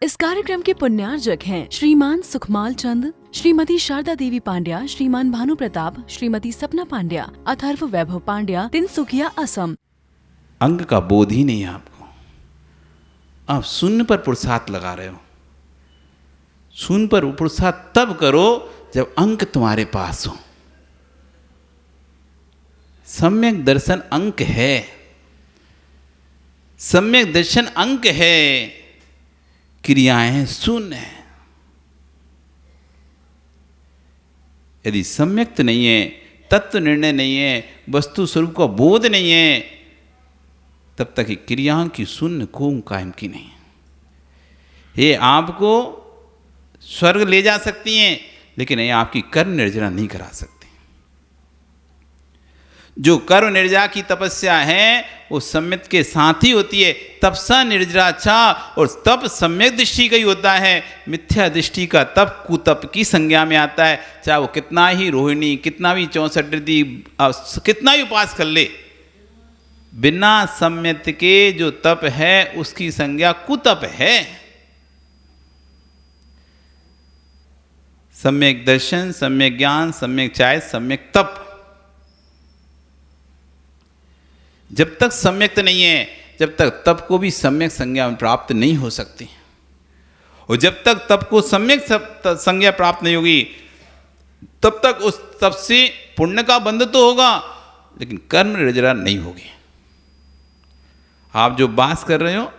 इस कार्यक्रम के पुण्यार्जक हैं श्रीमान सुखमाल चंद, श्रीमती शारदा देवी पांड्या, श्रीमान भानु प्रताप, श्रीमती सपना पांड्या, अथर्व वैभव पांड्या, तिनसुकिया, असम। अंग का बोध ही नहीं है आपको। आप शून्य पर पुरुषार्थ लगा रहे हो। शून्य पर पुरुषार्थ तब करो जब अंक तुम्हारे पास हो। सम्यक दर्शन अंक है। सम्यक दर्शन अंक है, क्रियाएं शून्य है। यदि सम्यक्त नहीं है, तत्व निर्णय नहीं है, वस्तु स्वरूप का बोध नहीं है, तब तक क्रियाओं की शून्य को कायम की नहीं है। ये आपको स्वर्ग ले जा सकती हैं, लेकिन ये आपकी कर्म निर्जरा नहीं करा सकती। जो कर्म निर्जरा की तपस्या है वो सम्यक के साथ ही होती है। तपसा निर्जरा चा, और तप सम्यक दृष्टि का ही होता है। मिथ्या दृष्टि का तप कुतप की संज्ञा में आता है। चाहे वो कितना ही रोहिणी, कितना भी 64 रिद्धि, कितना ही उपास कर ले, बिना सम्यक के जो तप है उसकी संज्ञा कुतप है। सम्यक दर्शन, सम्यक ज्ञान, सम्यक चाय, सम्यक तप। जब तक सम्यक नहीं है, जब तक तप को भी सम्यक संज्ञा प्राप्त नहीं हो सकती। और जब तक तप को सम्यक संज्ञा प्राप्त नहीं होगी, तब तक उस तप से पुण्य का बंध तो होगा, लेकिन कर्म निर्जरा नहीं होगी। आप जो वास कर रहे हो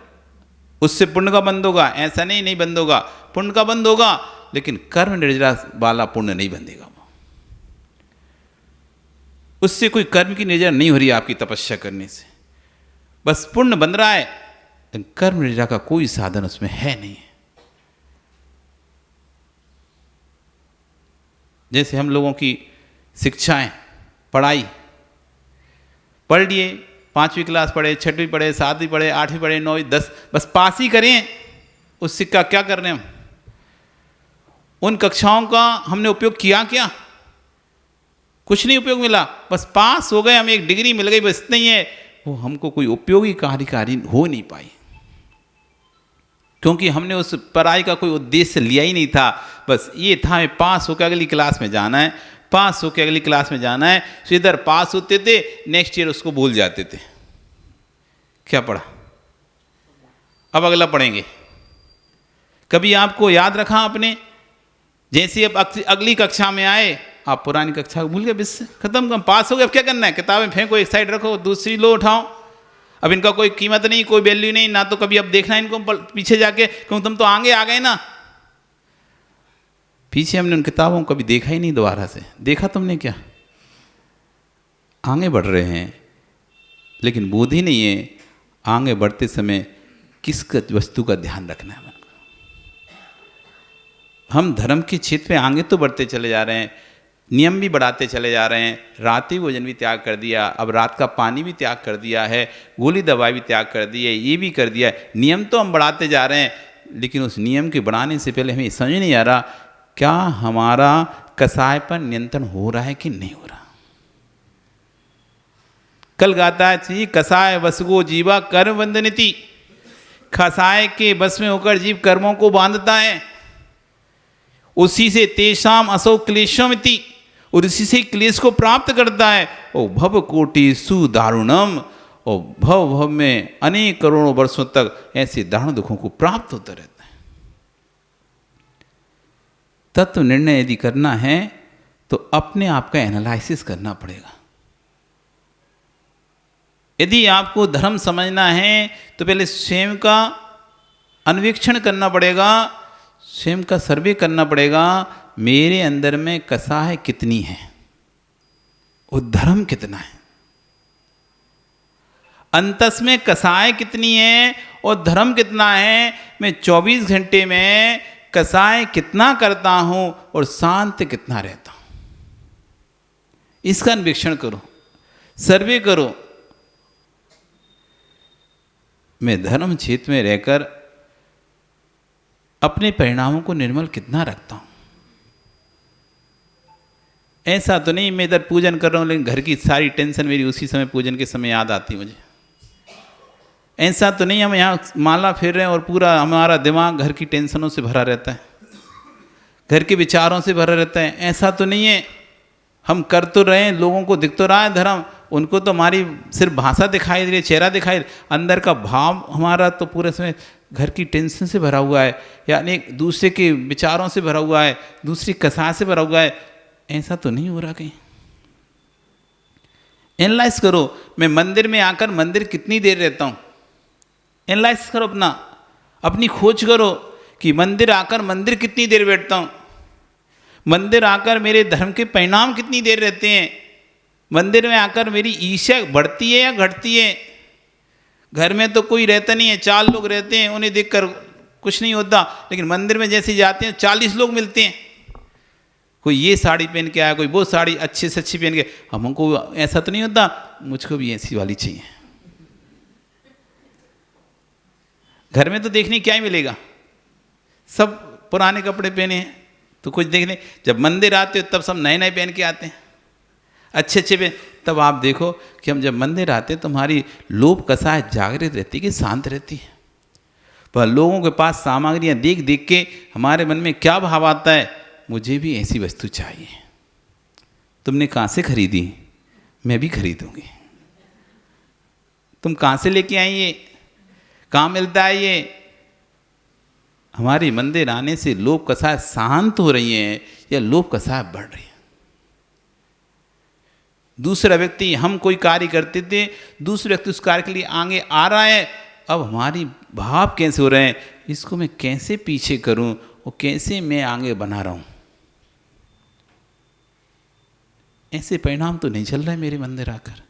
उससे पुण्य का बंध होगा, ऐसा नहीं बंध होगा। पुण्य का बंध होगा, लेकिन कर्म निर्जरा वाला पुण्य नहीं बंधेगा। उससे कोई कर्म की निर्जरा नहीं हो रही आपकी तपस्या करने से, बस पुण्य बन रहा है, लेकिन कर्म निर्जरा का कोई साधन उसमें है नहीं। जैसे हम लोगों की शिक्षाएं, पढ़ाई, पढ़ लिए, 5वीं क्लास पढ़े, 6वीं पढ़े, 7वीं पढ़े, 8वीं पढ़े, 9वीं, 10, बस पास ही करें। उस सिक्का क्या कर रहे हैं हम? उन कक्षाओं का हमने उपयोग किया क्या? कुछ नहीं उपयोग मिला, बस पास हो गए हम, एक डिग्री मिल गई, बस इतना ही है। वो हमको कोई उपयोगी कार्यकारी हो नहीं पाई, क्योंकि हमने उस पढ़ाई का कोई उद्देश्य लिया ही नहीं था। बस ये था हमें पास होकर अगली क्लास में जाना है, पास होकर अगली क्लास में जाना है। तो इधर पास होते थे, नेक्स्ट ईयर उसको भूल जाते थे। क्या पढ़ा, अब अगला पढ़ेंगे। कभी आपको याद रखा आपने? जैसे अब अगली कक्षा में आए, आप पुरानी कक्षा भूल गए, बस खत्म, कम पास हो गए। अब क्या करना है? किताबें फेंको, एक साइड रखो, दूसरी लो, उठाओ। अब इनका कोई कीमत नहीं, कोई वैल्यू नहीं, ना तो कभी अब देखना इनको पीछे जाके, क्योंकि तुम तो आगे आ गए ना। पीछे हमने उन किताबों को कभी देखा ही नहीं दोबारा से। देखा तुमने क्या? आगे बढ़ रहे हैं, लेकिन बोध ही नहीं है आगे बढ़ते समय किस वस्तु का ध्यान रखना है। हम धर्म के क्षेत्र में आगे तो बढ़ते चले जा रहे हैं, नियम भी बढ़ाते चले जा रहे हैं। रात्रि भोजन भी त्याग कर दिया, अब रात का पानी भी त्याग कर दिया है, गोली दवाई भी त्याग कर दी है, ये भी कर दिया है। नियम तो हम बढ़ाते जा रहे हैं, लेकिन उस नियम के बढ़ाने से पहले हमें समझ नहीं आ रहा क्या हमारा कसाय पर नियंत्रण हो रहा है कि नहीं हो रहा। कल गाता है, कसाय वसगो जीवा कर्म बंधनिति। कसाय के बस में होकर जीव कर्मों को बांधता है, उसी से तेषाम असौ क्लेशमिति, और इसी से क्लेश को प्राप्त करता है। ओ भव कोटि सुदारुणम, और भव में अनेक करोड़ों वर्षों तक ऐसे दारुण दुखों को प्राप्त होता रहता है। तत्व निर्णय यदि करना है तो अपने आप का एनालिसिस करना पड़ेगा। यदि आपको धर्म समझना है तो पहले स्वयं का अन्वेक्षण करना पड़ेगा, स्वयं का सर्वे करना पड़ेगा। मेरे अंदर में कसाय कितनी है और धर्म कितना है, अंतस में कसाय कितनी है और धर्म कितना है। मैं 24 घंटे में कसाय कितना करता हूं और शांत कितना रहता हूं, इसका अन्वेषण करो, सर्वे करो। मैं धर्म क्षेत्र में रहकर अपने परिणामों को निर्मल कितना रखता हूं। ऐसा तो नहीं मैं इधर पूजन कर रहा हूं, लेकिन घर की सारी टेंशन मेरी उसी समय पूजन के समय याद आती मुझे। ऐसा तो नहीं हम यहाँ माला फेर रहे हैं और पूरा हमारा दिमाग घर की टेंशनों से भरा रहता है, घर के विचारों से भरा रहता है। ऐसा तो नहीं है। हम कर तो रहे हैं, लोगों को दिख तो रहा है धर्म, उनको तो हमारी सिर्फ भाषा दिखाई दे रही है, चेहरा दिखाई दे, अंदर का भाव हमारा तो पूरे समय घर की टेंशन से भरा हुआ है, यानी दूसरे के विचारों से भरा हुआ है, दूसरी कसाय से भरा हुआ है। ऐसा तो नहीं हो रहा कहीं। एनालाइज करो, मैं मंदिर में आकर मंदिर कितनी देर रहता हूँ। एनालाइज करो, अपनी खोज करो कि मंदिर आकर मंदिर कितनी देर बैठता हूँ, मंदिर आकर मेरे धर्म के परिणाम कितनी देर रहते हैं, मंदिर में आकर मेरी ईर्ष्या बढ़ती है या घटती है। घर में तो कोई रहता नहीं है, 4 लोग रहते हैं, उन्हें देखकर कुछ नहीं होता, लेकिन मंदिर में जैसे जाते हैं 40 लोग मिलते हैं, कोई ये साड़ी पहन के आया, कोई वो साड़ी अच्छी से अच्छी पहन के, हमको ऐसा तो नहीं होता मुझको भी ऐसी वाली चाहिए। घर में तो देखने क्या ही मिलेगा, सब पुराने कपड़े पहने हैं तो कुछ देखने, जब मंदिर आते हो तब सब नए नए पहन के आते हैं, अच्छे अच्छे पहन। तब आप देखो कि हम जब मंदिर आते हैं तो हमारी लोभ कसाय जागृत रहती है कि शांत रहती है। पर लोगों के पास सामग्रियाँ देख देख के हमारे मन में क्या भाव आता है, मुझे भी ऐसी वस्तु चाहिए। तुमने कहाँ से खरीदी, मैं भी खरीदूंगी। तुम कहाँ से लेके आई ये, कहाँ मिलता है ये। हमारे मंदिर आने से लोभ कसाय शांत हो रही हैं या लोभ कसाय बढ़ रही है। दूसरा व्यक्ति, हम कोई कार्य करते थे, दूसरे व्यक्ति उस कार्य के लिए आगे आ रहा है, अब हमारी भाव कैसे हो रहे हैं, इसको मैं कैसे पीछे करूं और कैसे मैं आगे बना रहा हूं। ऐसे परिणाम तो नहीं चल रहा है मेरे मंदिर आकर।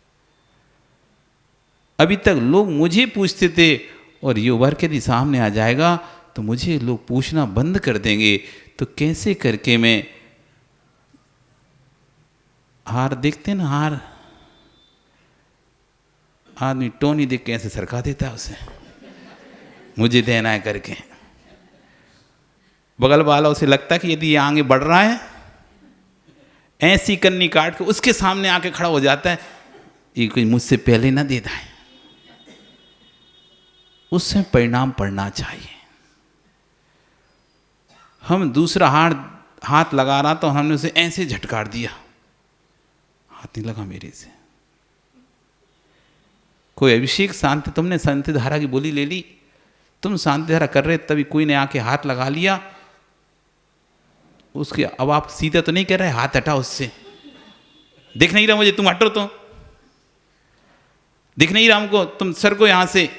अभी तक लोग मुझे पूछते थे और ये वर्ग यदि सामने आ जाएगा तो मुझे लोग पूछना बंद कर देंगे। तो कैसे करके मैं हार, देखते ना हार, आदमी टोनी देख के ऐसे सरका देता है उसे, मुझे देना है करके। बगल वाला उसे लगता है कि यदि ये आगे बढ़ रहा है, ऐसी कन्नी काट के उसके सामने आके खड़ा हो जाता है, ये कोई मुझसे पहले ना दे दाए। उससे परिणाम पड़ना चाहिए। हम दूसरा हाथ लगा रहा तो हमने उसे ऐसे झटकार दिया, हाथ नहीं लगा मेरे से। कोई अभिषेक शांति, तुमने शांति धारा की बोली ले ली, तुम शांति धारा कर रहे तभी कोई ने आके हाथ लगा लिया उसके। अब आप सीधा तो नहीं कह रहे हाथ हटा उससे, दिख नहीं रहा मुझे, तुम हटो, तो दिख नहीं रहा हमको, तुम सर को यहां से,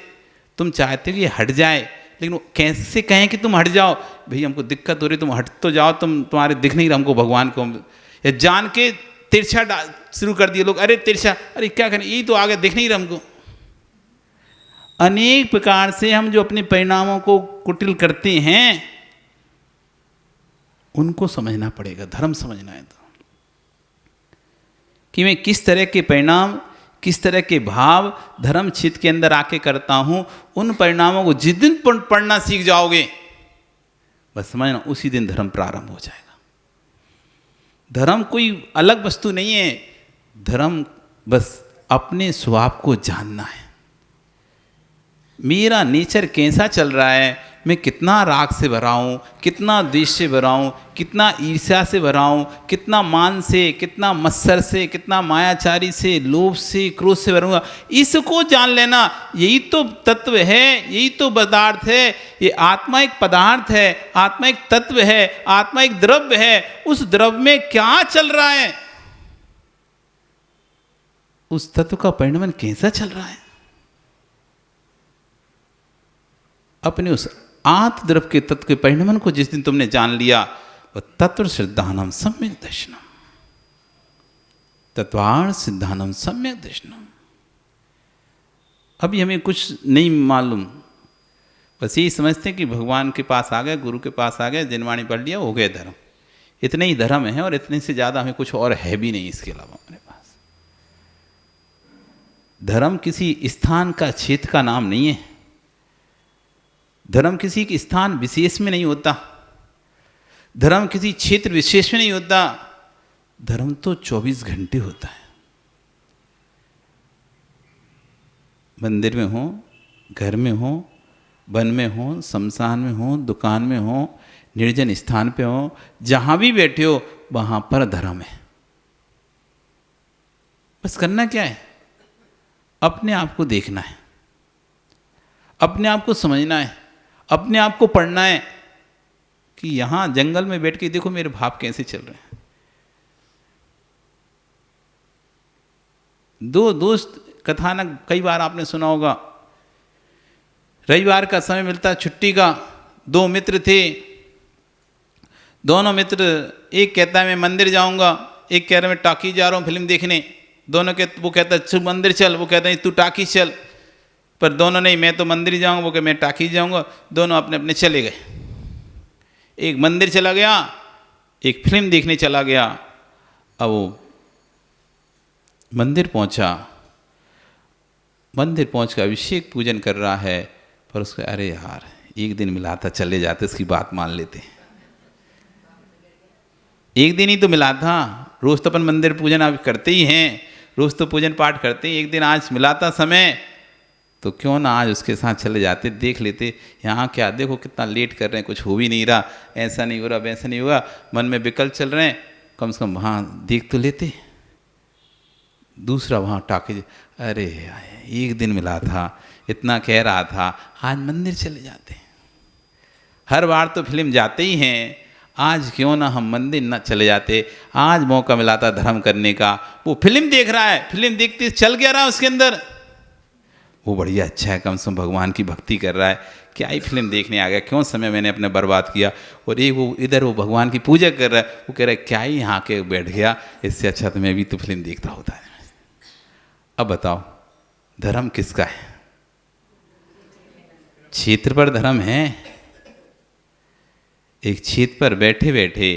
तुम चाहते हो कि ये हट जाए, लेकिन वो कैसे कहें कि तुम हट जाओ। भाई हमको दिक्कत हो रही, तुम हट तो जाओ, तुम्हारे दिख नहीं रहा हमको भगवान को। या जान के तिरछा शुरू कर दिए लोग, अरे तिरछा, अरे क्या करें, यही तो आगे दिख नहीं रहा हमको। अनेक प्रकार से हम जो अपने परिणामों को कुटिल करते हैं उनको समझना पड़ेगा। धर्म समझना है तो कि मैं किस तरह के परिणाम, किस तरह के भाव धर्म चित्त के अंदर आके करता हूं। उन परिणामों को जिस दिन पढ़ना सीख जाओगे, बस समझना उसी दिन धर्म प्रारंभ हो जाएगा। धर्म कोई अलग वस्तु नहीं है, धर्म बस अपने स्वभाव को जानना है। मेरा नेचर कैसा चल रहा है, मैं कितना राग से भरा हूँ, कितना द्वेष से भरा हूँ, कितना ईर्ष्या से भरा हूँ, कितना मान से, कितना मत्सर से, कितना मायाचारी से, लोभ से, क्रोध से भरूंगा। इसको जान लेना, यही तो तत्व है, यही तो पदार्थ है। ये आत्मा एक पदार्थ है, आत्मा एक तत्व है, आत्मा एक द्रव्य है। उस द्रव्य में क्या चल रहा है, उस तत्व का परिणमन कैसा चल रहा है, अपने उस आत्म द्रव्य के तत्व के परिणमन को जिस दिन तुमने जान लिया, वह तत्व सिद्धानम सम्यक दर्शनम, तत्वार सिद्धानम सम्यक दर्शनम। अभी हमें कुछ नहीं मालूम, बस यही समझते हैं कि भगवान के पास आ गए, गुरु के पास आ गए, जिनवाणी पढ़ लिया, हो गए धर्म। इतने ही धर्म है और इतने से ज़्यादा हमें कुछ और है भी नहीं इसके अलावा हमारे पास। धर्म किसी स्थान का, क्षेत्र का नाम नहीं है। धर्म किसी के स्थान विशेष में नहीं होता, धर्म किसी क्षेत्र विशेष में नहीं होता। धर्म तो 24 घंटे होता है। मंदिर में हो, घर में हो, वन में हो, शमशान में हो, दुकान में हो, निर्जन स्थान पे हो, जहाँ भी बैठे हो वहाँ पर धर्म है। बस करना क्या है? अपने आप को देखना है, अपने आप को समझना है, अपने आप को पढ़ना है कि यहाँ जंगल में बैठ के देखो मेरे भाव कैसे चल रहे हैं। दो दोस्त, कथानक कई बार आपने सुना होगा, रविवार का समय मिलता छुट्टी का, दो मित्र थे, दोनों मित्र, एक कहता है मैं मंदिर जाऊंगा, एक कह रहा है मैं टाकी जा रहा हूँ फिल्म देखने। दोनों के वो कहता है तू मंदिर चल, वो कहता है तू टाकी चल। पर दोनों नहीं, मैं तो मंदिर जाऊंगा, वो कह मैं टाकी जाऊंगा। दोनों अपने अपने चले गए। एक मंदिर चला गया, एक फिल्म देखने चला गया। अब वो मंदिर पहुंचा, मंदिर पहुंच कर अभिषेक पूजन कर रहा है, पर उसको अरे यार एक दिन मिला था, चले जाते, इसकी बात मान लेते। एक दिन ही तो मिला था, रोज तो अपन मंदिर पूजन आप करते ही हैं, रोज तो पूजन पाठ करते हैं, एक दिन आज मिला था समय, तो क्यों ना आज उसके साथ चले जाते, देख लेते यहाँ क्या, देखो कितना लेट कर रहे हैं, कुछ हो भी नहीं रहा, ऐसा नहीं हो रहा, वैसा नहीं होगा, मन में विकल्प चल रहे हैं, कम से कम वहाँ देख तो लेते। दूसरा वहाँ टाके, अरे एक दिन मिला था, इतना कह रहा था, आज मंदिर चले जाते। हर बार तो फिल्म जाते ही हैं, आज क्यों ना हम मंदिर ना चले जाते, आज मौका मिला था धर्म करने का। वो फिल्म देख रहा है, फिल्म देखते चल क्या रहा है उसके अंदर, वो बढ़िया अच्छा है, कम से कम भगवान की भक्ति कर रहा है, क्या ही फिल्म देखने आ गया, क्यों समय मैंने अपने बर्बाद किया। और एक वो इधर वो भगवान की पूजा कर रहा है, वो कह रहा है क्या ही यहाँ के बैठ गया, इससे अच्छा तो मैं भी तो फिल्म देखता होता है। अब बताओ धर्म किसका है? क्षेत्र पर धर्म है। एक क्षेत्र पर बैठे बैठे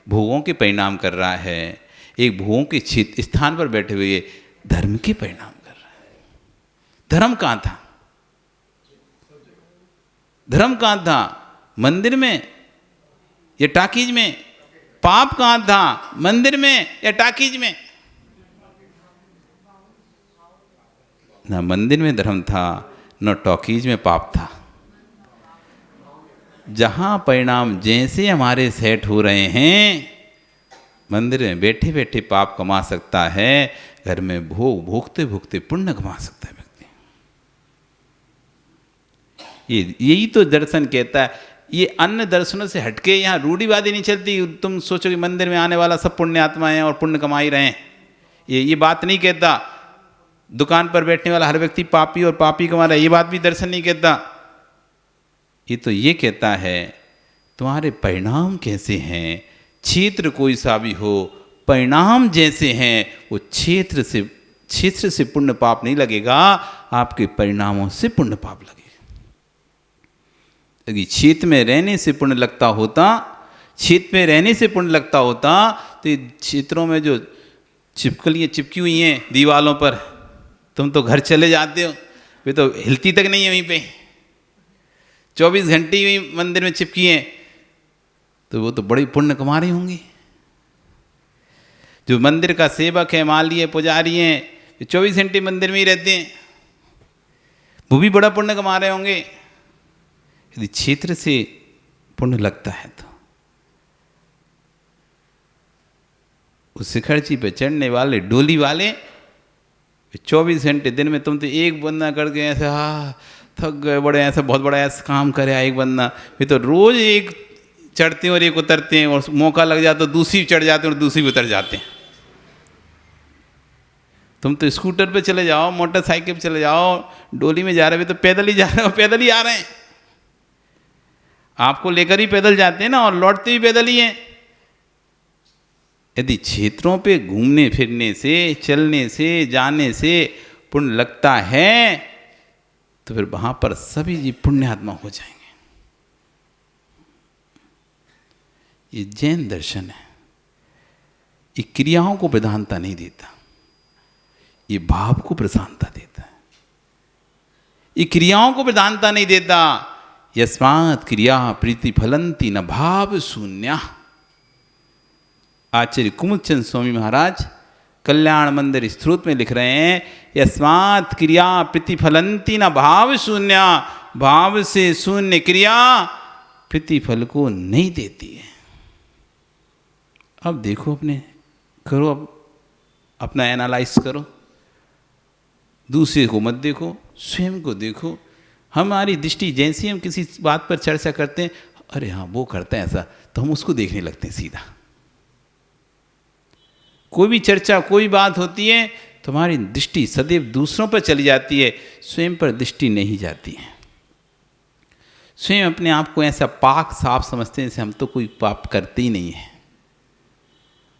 भोगों के परिणाम कर रहा है, एक भोगों के क्षेत्र स्थान पर बैठे हुए धर्म के परिणाम कर रहा है। धर्म कहाँ था? धर्म कहाँ था? मंदिर में या टाकीज में? पाप कहाँ था? मंदिर में या टाकीज में? ना मंदिर में धर्म था, न टॉकीज में पाप था। जहाँ परिणाम जैसे हमारे सेट हो रहे हैं, मंदिर में बैठे बैठे पाप कमा सकता है, घर में भोग भोगते भोगते पुण्य कमा सकता है व्यक्ति। यही तो दर्शन कहता है। ये अन्य दर्शनों से हटके यहाँ रूढ़िवादी नहीं चलती। तुम सोचो कि मंदिर में आने वाला सब पुण्य आत्मा है और पुण्य कमा ही रहे हैं, ये बात नहीं कहता। दुकान पर बैठने वाला हर व्यक्ति पापी और पापी कमा रहा है, ये बात भी दर्शन नहीं कहता। ये तो ये कहता है तुम्हारे परिणाम कैसे हैं, क्षेत्र कोई सा भी हो, परिणाम जैसे हैं वो क्षेत्र से पुण्य पाप नहीं लगेगा, आपके परिणामों से पुण्य पाप लगेगा। यदि क्षेत्र में रहने से पुण्य लगता होता, क्षेत्र में रहने से पुण्य लगता होता, तो ये क्षेत्रों में जो छिपकलियाँ चिपकी हुई हैं दीवालों पर, तुम तो घर चले जाते हो, वे तो हिलती तक नहीं है, वहीं पे 24 घंटे ही मंदिर में चिपकी हैं, तो वो तो बड़ी पुण्य कमा रही होंगी। जो मंदिर का सेवक है, माली है, पुजारी हैं, 24 घंटे मंदिर में ही रहते हैं, वो भी बड़ा पुण्य कमा रहे होंगे। यदि क्षेत्र से पुण्य लगता है तो उस शिखरची पे चढ़ने वाले डोली वाले 24 घंटे दिन में तुम तो एक बंदा करके ऐसे थक गए, बड़े ऐसा बहुत बड़ा ऐसा काम करे एक बंदा, फिर तो रोज एक चढ़ते हैं और एक उतरते हैं, और मौका लग जाता तो दूसरी चढ़ जाते हैं और दूसरी उतर जाते हैं। तुम तो स्कूटर पे चले जाओ, मोटरसाइकिल पे चले जाओ, डोली में जा रहे हो तो पैदल ही जा रहे हो, पैदल ही आ रहे हैं, आपको लेकर ही पैदल जाते हैं ना, और लौटते भी पैदल ही हैं। यदि क्षेत्रों पे घूमने फिरने से, चलने से, जाने से पुण्य लगता है, तो फिर वहां पर सभी जीव पुण्यात्मा हो जाएंगे। ये जैन दर्शन है। ये क्रियाओं को प्रधानता नहीं देता, ये भाव को प्रधानता देता है। ये क्रियाओं को प्रधानता नहीं देता। यस्मात् क्रिया प्रीति फलंती न भाव शून्या। आचार्य कुमुदचंद स्वामी महाराज कल्याण मंदिर स्तोत्र में लिख रहे हैं, यस्मात् क्रिया प्रतिफलंती न भाव शून्य, भाव से शून्य क्रिया प्रतिफल को नहीं देती है। अब देखो, अपने करो, अब अपना एनालाइज करो, दूसरे को मत देखो, स्वयं को देखो। हमारी दृष्टि जैसी हम किसी बात पर चर्चा करते हैं, अरे हाँ वो करते हैं ऐसा, तो हम उसको देखने लगते हैं सीधा। कोई भी चर्चा, कोई बात होती है तो हमारी दृष्टि सदैव दूसरों पर चली जाती है, स्वयं पर दृष्टि नहीं जाती है। स्वयं अपने आप को ऐसा पाक साफ समझते हैं जैसे हम तो कोई पाप करते ही नहीं है।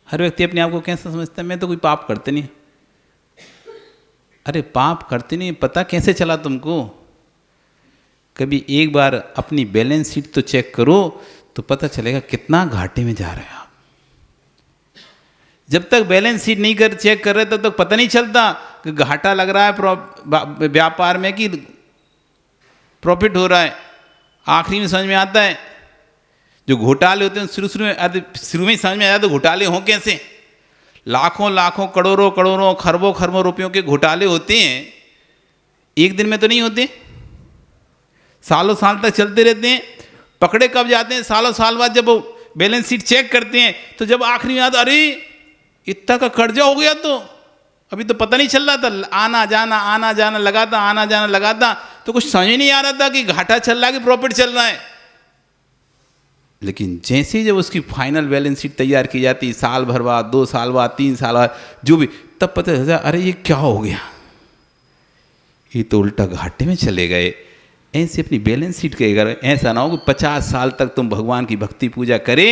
हर व्यक्ति अपने आप को कैसा समझता है, मैं तो कोई पाप करते नहीं। अरे पाप करते नहीं, पता कैसे चला तुमको? कभी एक बार अपनी बैलेंस शीट तो चेक करो, तो पता चलेगा कितना घाटे में जा रहे हो आप। जब तक बैलेंस शीट नहीं कर चेक कर रहे तब तक पता नहीं चलता कि घाटा लग रहा है व्यापार में कि प्रॉफिट हो रहा है। आखिरी में समझ में आता है। जो घोटाले होते हैं शुरू में समझ में आया तो घोटाले हों कैसे। लाखों लाखों करोड़ों करोड़ों खरबों खरबों रुपयों के घोटाले होते हैं, एक दिन में तो नहीं होते, सालों साल तक चलते रहते हैं। पकड़े कब जाते हैं? सालों साल बाद जब वो बैलेंस शीट चेक करते हैं तो जब आखिरी में आता, अरे इतना का कर्जा हो गया, तो अभी तो पता नहीं चल रहा था, आना जाना लगा था, तो कुछ समझ नहीं आ रहा था कि घाटा चल रहा है कि प्रॉफिट चल रहा है। लेकिन जैसे ही जब उसकी फाइनल बैलेंस शीट तैयार की जाती है, साल भर बाद, 2 साल बाद, 3 साल बाद, जो भी, तब पता चलता अरे ये क्या हो गया, ये तो उल्टा घाटे में चले गए। ऐसे अपनी बैलेंस शीट के अगर ऐसा ना हो कि 50 साल तक तुम भगवान की भक्ति पूजा करे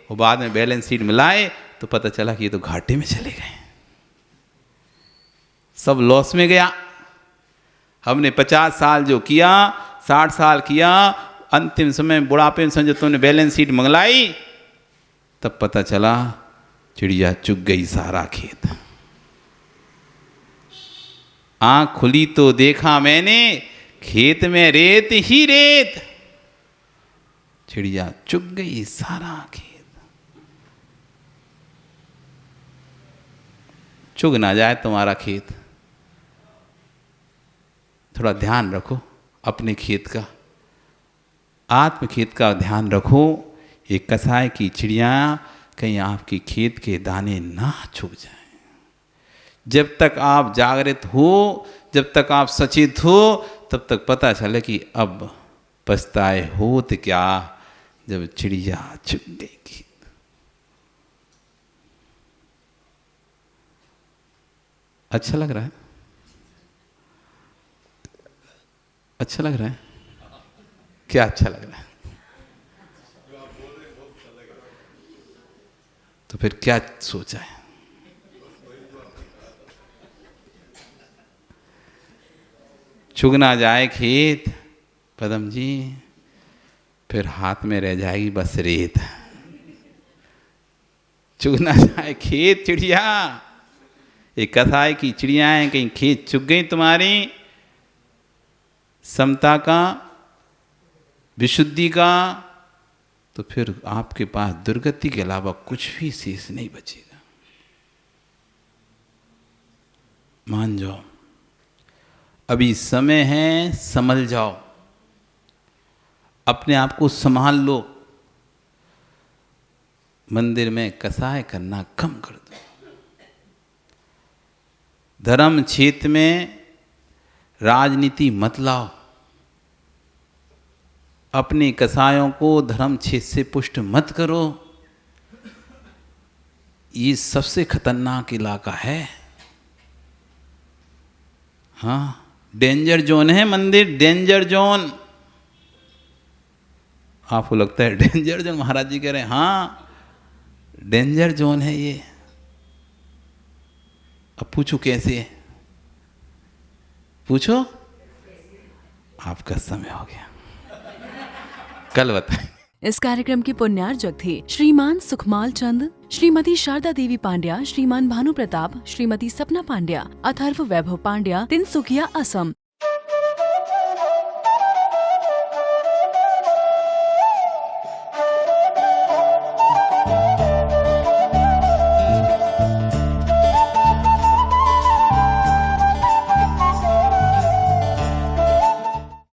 और बाद में बैलेंस शीट मिलाए तो पता चला कि ये तो घाटे में चले गए, सब लॉस में गया। हमने 50 साल जो किया, 60 साल किया, अंतिम समय बुढ़ापे में समझो तुमने बैलेंस शीट मंगलाई, तब पता चला चिड़िया चुग गई सारा खेत। आँख खुली तो देखा मैंने, खेत में रेत ही रेत, चिड़िया चुग गई सारा खेत। चुग ना जाए तुम्हारा खेत, थोड़ा ध्यान रखो अपने खेत का, आत्म खेत का ध्यान रखो। ये कसाय की चिड़िया कहीं आपके खेत के दाने ना चुग जाएं। जब तक आप जागृत हो, जब तक आप सचेत हो, तब तक पता चले कि अब पछताए होत क्या जब चिड़िया चुग गई। अच्छा लग रहा है? अच्छा लग रहा है? क्या अच्छा लग रहा है? तो फिर क्या सोचा है? चुग ना जाए खेत पदम जी, फिर हाथ में रह जाएगी बस रेत। चुग ना जाए खेत चिड़िया, ये कसाई की चिड़ियाएं कहीं खेत चुग गई तुम्हारी, समता का, विशुद्धि का, तो फिर आपके पास दुर्गति के अलावा कुछ भी शेष नहीं बचेगा। मान जाओ अभी समय है, संभल जाओ, अपने आप को संभाल लो, मंदिर में कसाय करना कम कर दो। धर्म क्षेत्र में राजनीति मत लाओ, अपने कसायों को धर्म क्षेत्र से पुष्ट मत करो। ये सबसे खतरनाक इलाका है। हाँ, डेंजर जोन है मंदिर, डेंजर जोन। आपको लगता है डेंजर जोन? महाराज जी कह रहे हैं हाँ डेंजर जोन है ये। अब पूछो कैसे? पूछो, आपका समय हो गया, कल बताएं। इस कार्यक्रम के पुण्यार्जक थे श्रीमान सुखमाल चंद, श्रीमती शारदा देवी पांड्या, श्रीमान भानु प्रताप, श्रीमती सपना पांड्या, अथर्व वैभव पांड्या, तिनसुकिया, असम।